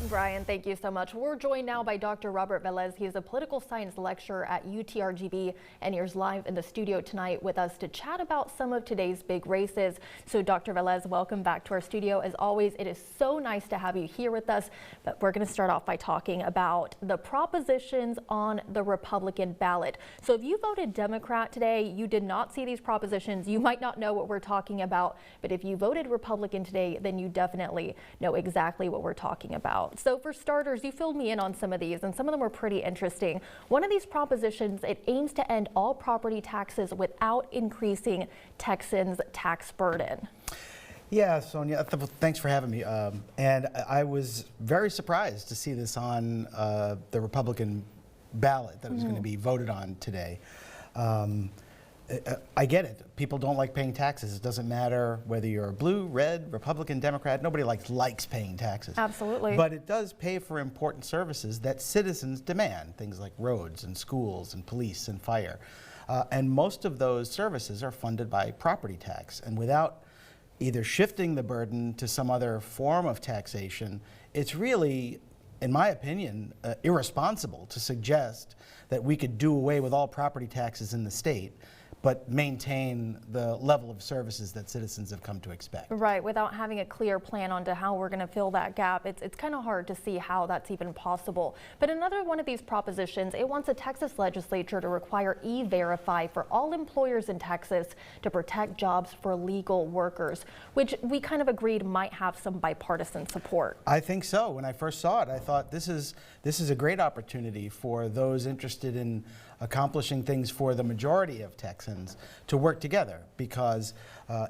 Brian, thank you so much. We're joined now by Dr. Robert Velez. He is a political science lecturer at UTRGV, and he's live in the studio tonight with us to chat about some of today's big races. So Dr. Velez, welcome back to our studio. As always, it is so nice to have you here with us, but we're going to start off by talking about the propositions on the Republican ballot. So if you voted Democrat today, you did not see these propositions. You might not know what we're talking about, but if you voted Republican today, then you definitely know exactly what we're talking about. So for starters, you filled me in on some of these, and some of them were pretty interesting. One of these propositions, it aims to end all property taxes without increasing Texans' tax burden. Yeah, Sonia, thanks for having me. And I was very surprised to see this on the Republican ballot that was going to be voted on today. I get it. People don't like paying taxes. It doesn't matter whether you're blue, red, Republican, Democrat. Nobody likes paying taxes. Absolutely. But it does pay for important services that citizens demand, things like roads and schools and police and fire. And most of those services are funded by property tax. And without either shifting the burden to some other form of taxation, it's really, in my opinion, irresponsible to suggest that we could do away with all property taxes in the state, but maintain the level of services that citizens have come to expect. Right, without having a clear plan onto how we're going to fill that gap, it's kind of hard to see how that's even possible. But another one of these propositions, it wants a Texas legislature to require E-Verify for all employers in Texas to protect jobs for legal workers, which we kind of agreed might have some bipartisan support. I think so. When I first saw it, I thought this is a great opportunity for those interested in accomplishing things for the majority of Texans to work together, because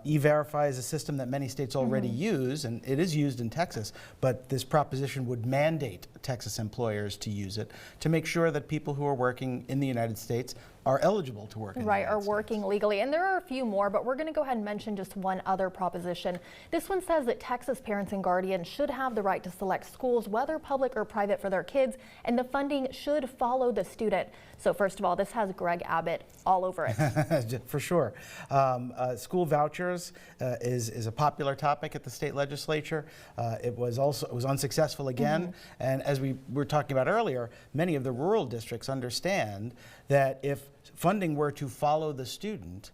E-Verify is a system that many states already use, and it is used in Texas, but this proposition would mandate Texas employers to use it to make sure that people who are working in the United States are eligible to work in the United States. Are working legally. And there are a few more, but we're going to go ahead and mention just one other proposition. This one says that Texas parents and guardians should have the right to select schools, whether public or private, for their kids, and the funding should follow the student. So first of all, this has Greg Abbott all over it. For sure. School vouchers is a popular topic at the state legislature. It was unsuccessful again. And as we were talking about earlier, many of the rural districts understand that if funding were to follow the student,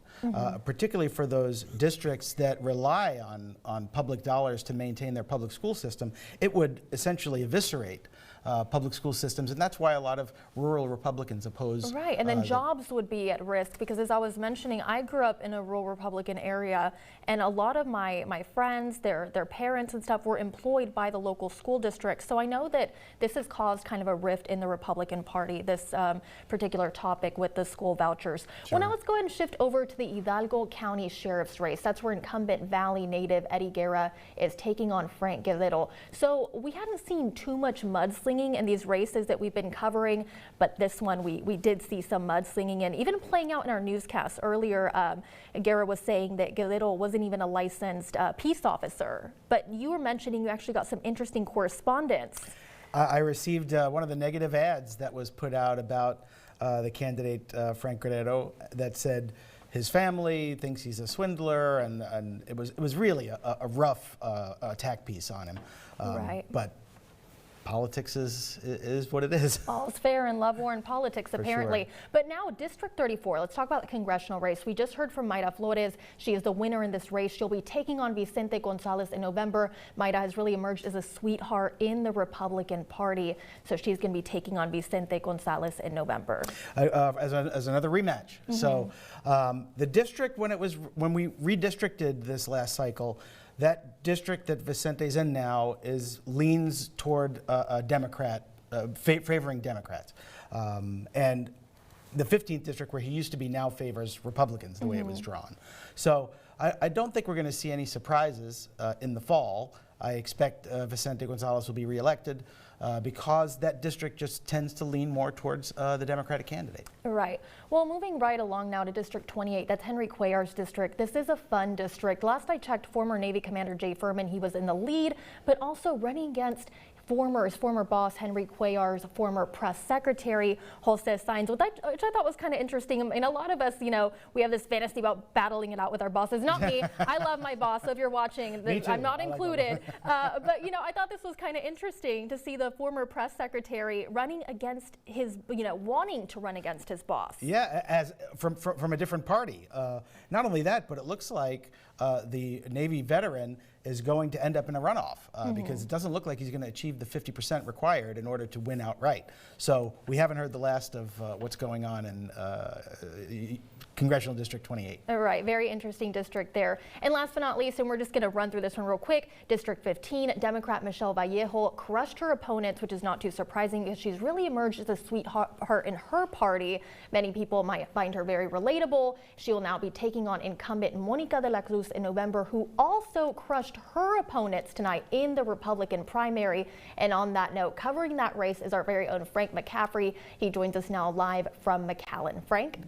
particularly for those districts that rely on public dollars to maintain their public school system, it would essentially eviscerate public school systems, and that's why a lot of rural Republicans oppose. Right, and then jobs would be at risk, because as I was mentioning, I grew up in a rural Republican area, and a lot of my friends, their parents and stuff, were employed by the local school districts. So I know that this has caused kind of a rift in the Republican Party, this particular topic with the school vouchers. Sure. Well, now let's go ahead and shift over to the Hidalgo County Sheriff's race. That's where incumbent Valley native Eddie Guerra is taking on Frank Guerrero. So we hadn't seen too much mudslinging in these races that we've been covering, but this one we did see some mudslinging, and even playing out in our newscast earlier, Guerra was saying that Guerrero wasn't even a licensed peace officer. But you were mentioning you actually got some interesting correspondence. I received one of the negative ads that was put out about the candidate Frank Guerrero that said his family thinks he's a swindler, and it was really a rough attack piece on him. Right. But politics is what it is. All's fair in love war and politics, apparently. Sure. But now District 34, let's talk about the congressional race. We just heard from Mayra Flores. She is the winner in this race. She'll be taking on Vicente Gonzalez in November. Mayra has really emerged as a sweetheart in the Republican Party. So she's going to be taking on Vicente Gonzalez in November. As another rematch. So the district, when we redistricted this last cycle, that district that Vicente's in now leans toward a Democrat, favoring Democrats. And the 15th district, where he used to be, now favors Republicans, the way it was drawn. So I don't think we're going to see any surprises in the fall. I expect Vicente Gonzalez will be reelected. because that district just tends to lean more towards the Democratic candidate. Right. Well, moving right along now to District 28, that's Henry Cuellar's district. This is a fun district. Last I checked, former Navy Commander Jay Furman, he was in the lead, but also running against his former boss, Henry Cuellar's former press secretary, Jose Sainz, which I thought was kind of interesting. I mean, a lot of us, we have this fantasy about battling it out with our bosses. Not me. I love my boss, so if you're watching, I'm not included. But, I thought this was kind of interesting to see the former press secretary running against his, wanting to run against his boss. Yeah, as from a different party. Not only that, but it looks like the Navy veteran is going to end up in a runoff because it doesn't look like he's going to achieve the 50% required in order to win outright. So we haven't heard the last of what's going on in Congressional District 28. All right, very interesting district there. And last but not least, and we're just going to run through this one real quick, District 15, Democrat Michelle Vallejo crushed her opponents, which is not too surprising because she's really emerged as a sweetheart in her party. Many people might find her very relatable. She will now be taking on incumbent Monica de la Cruz in November, who also crushed her opponents tonight in the Republican primary. And on that note, covering that race is our very own Frank McCaffrey. He joins us now live from McAllen. Frank?